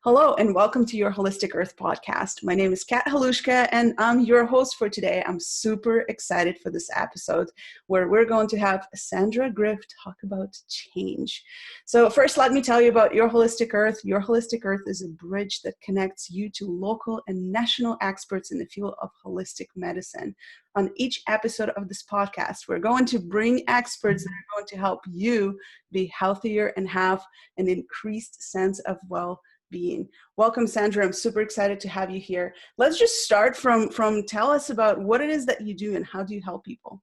Hello, and welcome to your Holistic Earth podcast. My name is Kat Halushka, and I'm your host for today. I'm super excited for this episode where we're going to have Sandra Griff talk about change. So first, let me tell you about Your Holistic Earth. Your Holistic Earth is a bridge that connects you to local and national experts in the field of holistic medicine. On each episode of this podcast, we're going to bring experts that are going to help you be healthier and have an increased sense of well-being. Welcome, Sandra. I'm super excited to have you here. Let's just start from tell us about what it is that you do and how do you help people?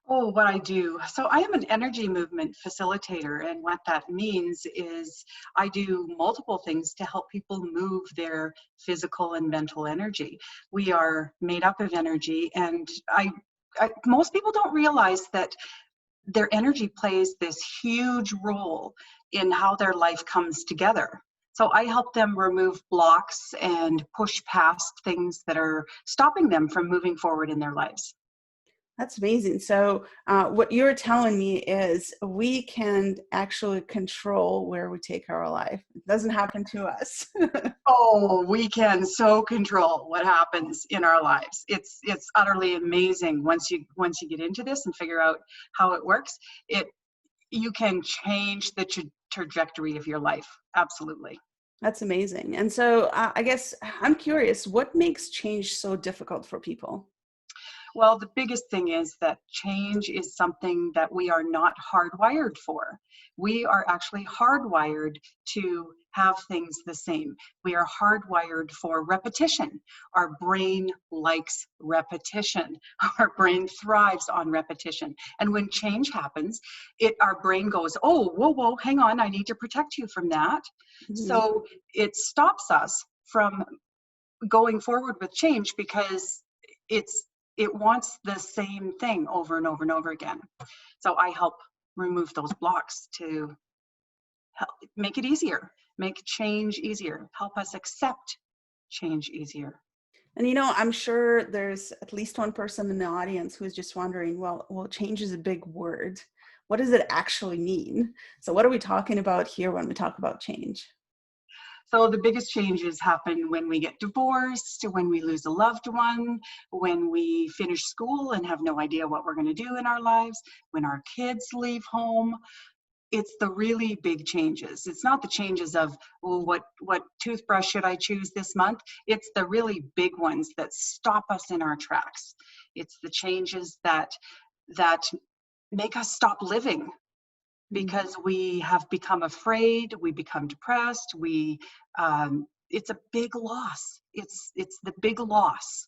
Oh, what I do. So I am an energy movement facilitator, and what that means is I do multiple things to help people move their physical and mental energy. We are made up of energy, and most people don't realize that their energy plays this huge role in how their life comes together. So I help them remove blocks and push past things that are stopping them from moving forward in their lives. That's amazing. So what you're telling me is we can actually control where we take our life. It doesn't happen to us. Oh, we can so control what happens in our lives. It's utterly amazing once you get into this and figure out how it works. You can change the trajectory of your life. Absolutely. That's amazing. And so I guess I'm curious, what makes change so difficult for people? Well, the biggest thing is that change is something that we are not hardwired for. We are actually hardwired to have things the same. We are hardwired for repetition. Our brain likes repetition. Our brain thrives on repetition. And when change happens, our brain goes, oh, whoa, hang on, I need to protect you from that. Mm-hmm. So it stops us from going forward with change because it wants the same thing over and over and over again. So I help remove those blocks to help make it easier, make change easier, help us accept change easier. And I'm sure there's at least one person in the audience who's just wondering, well, change is a big word. What does it actually mean? So what are we talking about here when we talk about change? So the biggest changes happen when we get divorced, when we lose a loved one, when we finish school and have no idea what we're going to do in our lives, when our kids leave home. It's the really big changes. It's not the changes of, well, what toothbrush should I choose this month? It's the really big ones that stop us in our tracks. It's the changes that make us stop living. Because we have become afraid, we become depressed, it's a big loss. It's the big loss.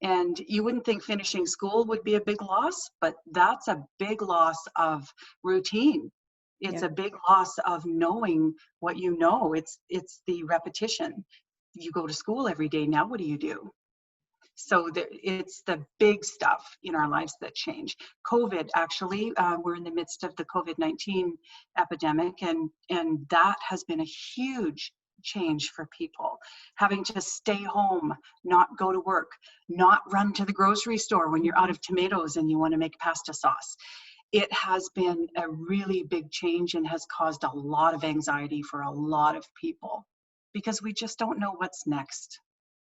And you wouldn't think finishing school would be a big loss, but that's a big loss of routine. It's a big loss of knowing what you know. It's the repetition. You go to school every day, now what do you do? So it's the big stuff in our lives that change. COVID, actually, we're in the midst of the COVID-19 epidemic, and that has been a huge change for people. Having to stay home, not go to work, not run to the grocery store when you're out of tomatoes and you want to make pasta sauce. It has been a really big change and has caused a lot of anxiety for a lot of people because we just don't know what's next.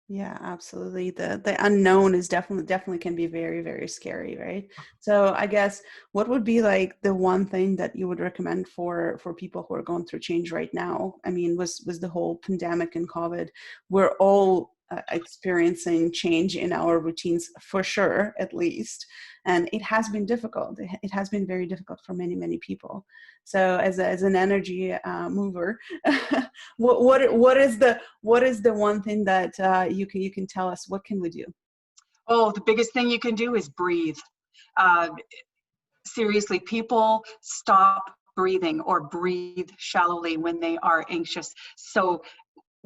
Yeah, absolutely. The unknown is definitely can be very, very scary, right? So I guess what would be like the one thing that you would recommend for people who are going through change right now? I mean, was the whole pandemic and COVID, we're all experiencing change in our routines for sure, at least. And it has been difficult. It has been very difficult for many, many people. So as an energy mover, what is the one thing that you can tell us? What can we do? Oh, the biggest thing you can do is breathe. Seriously, people stop breathing or breathe shallowly when they are anxious. So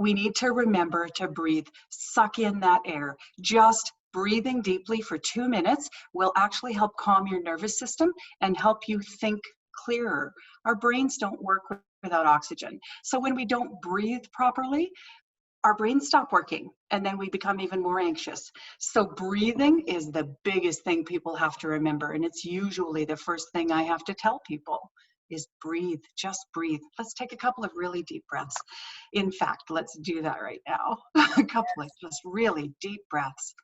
we need to remember to breathe, suck in that air. Just breathing deeply for 2 minutes will actually help calm your nervous system and help you think clearer. Our brains don't work without oxygen. So when we don't breathe properly, our brains stop working and then we become even more anxious. So breathing is the biggest thing people have to remember. And it's usually the first thing I have to tell people. is breathe. Just breathe. Let's take a couple of really deep breaths. In fact, let's do that right now. A couple of just really deep breaths.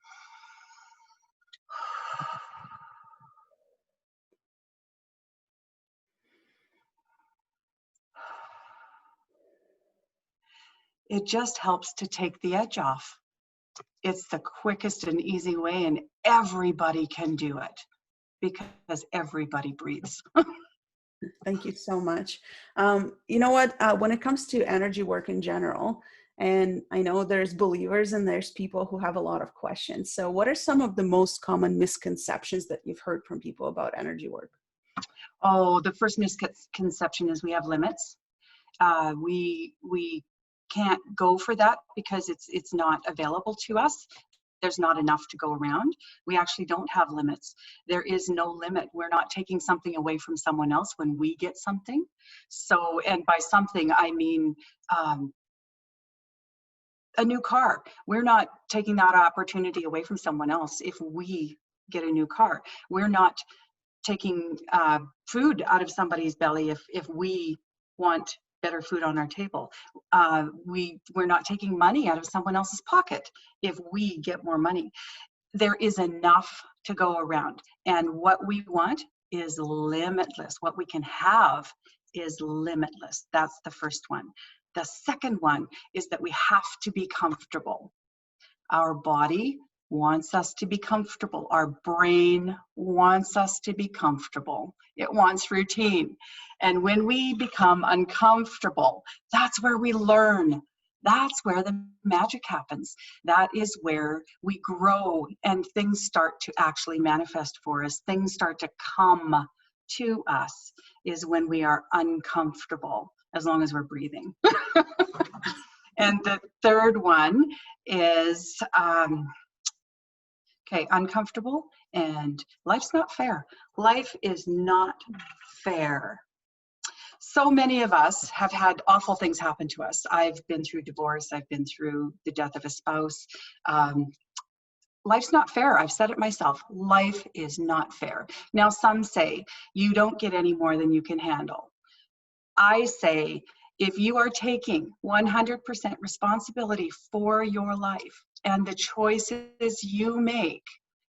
It just helps to take the edge off. It's the quickest and easy way, and everybody can do it because everybody breathes. Thank you so much. You know what? When it comes to energy work in general, and I know there's believers and there's people who have a lot of questions. So what are some of the most common misconceptions that you've heard from people about energy work? Oh, the first misconception is we have limits. We can't go for that because it's not available to us. There's not enough to go around. We actually don't have limits. There is no limit. We're not taking something away from someone else when we get something. So, and by something, I mean a new car. We're not taking that opportunity away from someone else if we get a new car. We're not taking food out of somebody's belly if we want better food on our table. We're not taking money out of someone else's pocket if we get more money. There is enough to go around, and what we want is limitless. What we can have is limitless. That's the first one. The second one is that we have to be comfortable. Our body wants us to be comfortable. Our brain wants us to be comfortable. It wants routine. And when we become uncomfortable, that's where we learn. That's where the magic happens. That is where we grow and things start to actually manifest for us. Things start to come to us is when we are uncomfortable, as long as we're breathing. And the third one is, uncomfortable, and life's not fair. Life is not fair. So many of us have had awful things happen to us. I've been through divorce. I've been through the death of a spouse. Life's not fair. I've said it myself. Life is not fair. Now, some say you don't get any more than you can handle. I say, if you are taking 100% responsibility for your life and the choices you make,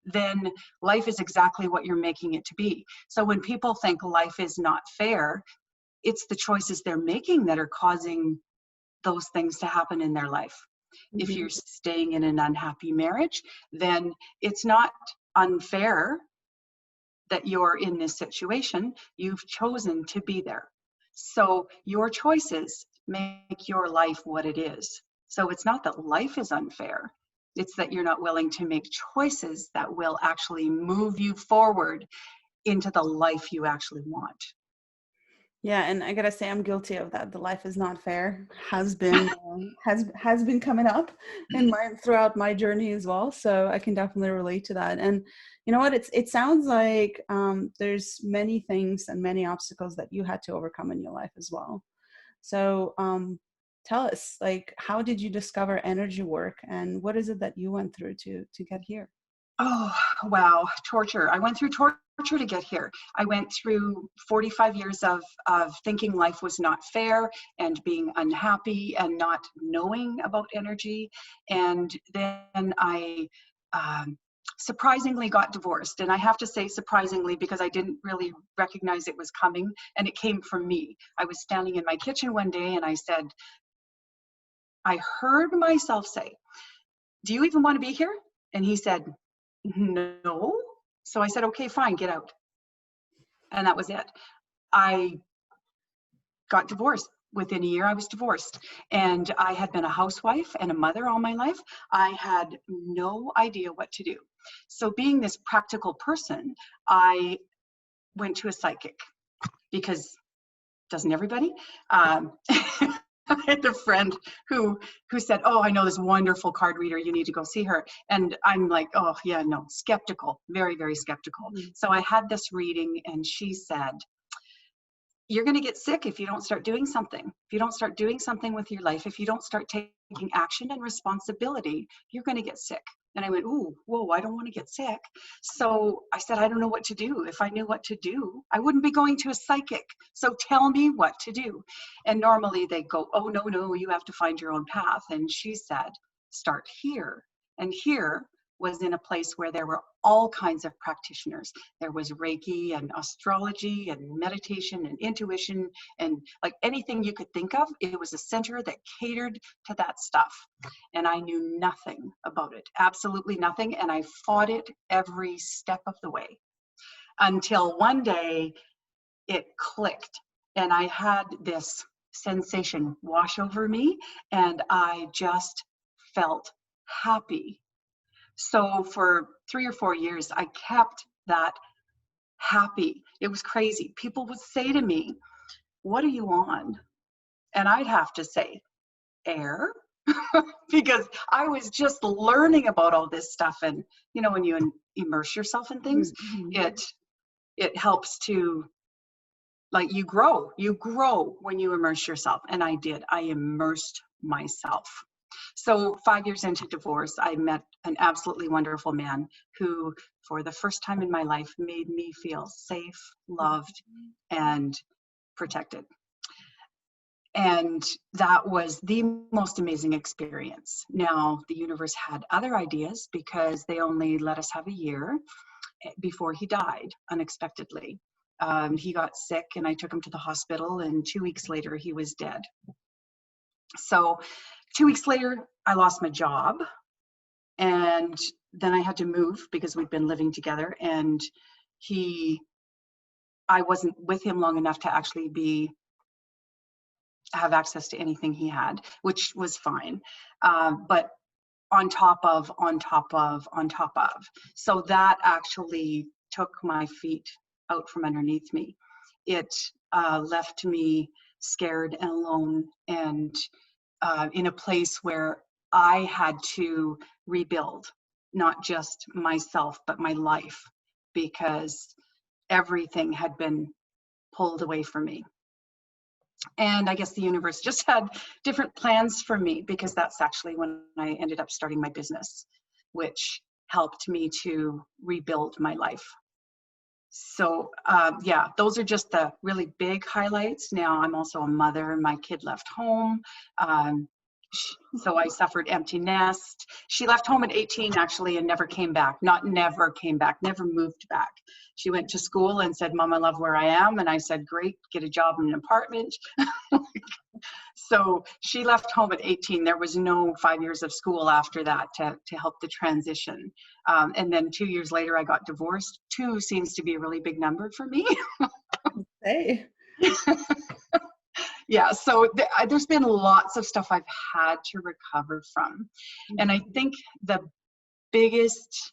then life is exactly what you're making it to be. So when people think life is not fair, it's the choices they're making that are causing those things to happen in their life. If you're staying in an unhappy marriage, then it's not unfair that you're in this situation. You've chosen to be there. So your choices make your life what it is. So it's not that life is unfair. It's that you're not willing to make choices that will actually move you forward into the life you actually want. Yeah, and I gotta say, I'm guilty of that. The life is not fair has been has been coming up in throughout my journey as well. So I can definitely relate to that. And you know what? It sounds like there's many things and many obstacles that you had to overcome in your life as well. So tell us, like, how did you discover energy work, and what is it that you went through to get here? Oh, wow. Torture. I went through torture to get here. I went through 45 years of thinking life was not fair and being unhappy and not knowing about energy. And then I surprisingly got divorced. And I have to say surprisingly because I didn't really recognize it was coming, and it came from me. I was standing in my kitchen one day and I said, I heard myself say, "Do you even want to be here?" And he said, "No." So I said, "Okay, fine, get out." And that was it. I got divorced. Within a year, I was divorced. And I had been a housewife and a mother all my life. I had no idea what to do. So being this practical person, I went to a psychic because doesn't everybody? I had a friend who said, "Oh, I know this wonderful card reader. You need to go see her." And I'm like, "Oh, yeah, no," skeptical, very, very skeptical. So I had this reading, and she said, "You're going to get sick if you don't start doing something. If you don't start doing something with your life, if you don't start taking action and responsibility, you're going to get sick." And I went, ooh, whoa, I don't want to get sick. So I said, I don't know what to do. If I knew what to do, I wouldn't be going to a psychic. So tell me what to do. And normally they go, oh, no, you have to find your own path. And she said, start here. And here was in a place where there were all kinds of practitioners. There was Reiki and astrology and meditation and intuition and like anything you could think of. It was a center that catered to that stuff. And I knew nothing about it, absolutely nothing. And I fought it every step of the way until one day it clicked and I had this sensation wash over me and I just felt happy. So for 3 or 4 years, I kept that happy. It was crazy. People would say to me, what are you on? And I'd have to say, air, because I was just learning about all this stuff. And, you know, when you immerse yourself in things, it helps to, like, you grow when you immerse yourself. And I did. I immersed myself. So 5 years into divorce, I met an absolutely wonderful man who, for the first time in my life, made me feel safe, loved, and protected. And that was the most amazing experience. Now, the universe had other ideas because they only let us have a year before he died unexpectedly. He got sick and I took him to the hospital, and 2 weeks later, he was dead. So 2 weeks later, I lost my job, and then I had to move because we'd been living together, and I wasn't with him long enough to actually have access to anything he had, which was fine. But on top of. So that actually took my feet out from underneath me. It left me scared and alone and in a place where I had to rebuild, not just myself, but my life, because everything had been pulled away from me. And I guess the universe just had different plans for me, because that's actually when I ended up starting my business, which helped me to rebuild my life. So yeah, those are just the really big highlights. Now I'm also a mother. My kid left home. So I suffered empty nest. She left home at 18 actually and never came back. Never came back, never moved back. She went to school and said, Mom, I love where I am. And I said, great, get a job in an apartment. So she left home at 18. There was no 5 years of school after that to help the transition. And then 2 years later, I got divorced. 2 seems to be a really big number for me. Hey. Yeah, so there's been lots of stuff I've had to recover from. And I think the biggest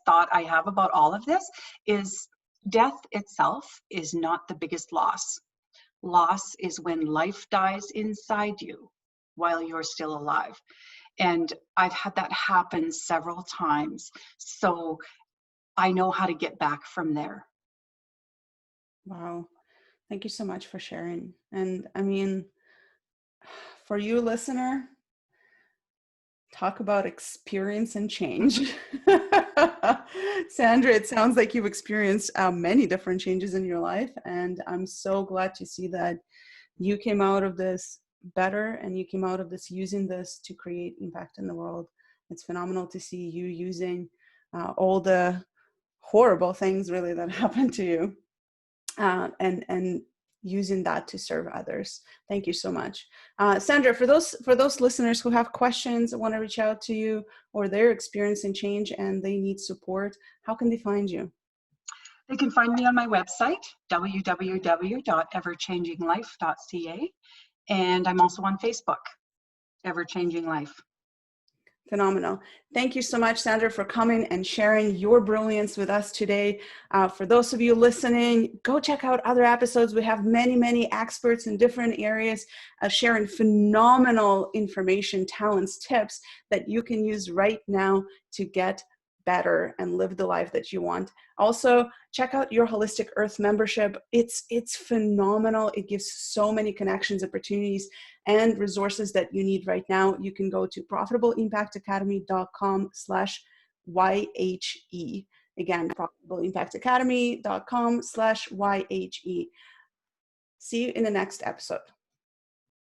thought I have about all of this is death itself is not the biggest loss. Loss is when life dies inside you while you're still alive. And I've had that happen several times. So I know how to get back from there. Wow. Thank you so much for sharing. And I mean, for you, listener, talk about experience and change. Sandra, it sounds like you've experienced many different changes in your life. And I'm so glad to see that you came out of this better and you came out of this using this to create impact in the world. It's phenomenal to see you using all the horrible things really that happened to you. And using that to serve others. Thank you so much. Sandra, for those listeners who have questions, want to reach out to you, or they're experiencing change and they need support, how can they find you? They can find me on my website, www.everchanginglife.ca. And I'm also on Facebook, Ever Changing Life. Phenomenal. Thank you so much, Sandra, for coming and sharing your brilliance with us today. For those of you listening, go check out other episodes. We have many experts in different areas sharing phenomenal information, talents, tips that you can use right now to get better and live the life that you want. Also, check out your Holistic Earth membership. It's phenomenal. It gives so many connections, opportunities, and resources that you need right now. You can go to profitableimpactacademy.com/YHE. Again, profitableimpactacademy.com/YHE. See you in the next episode.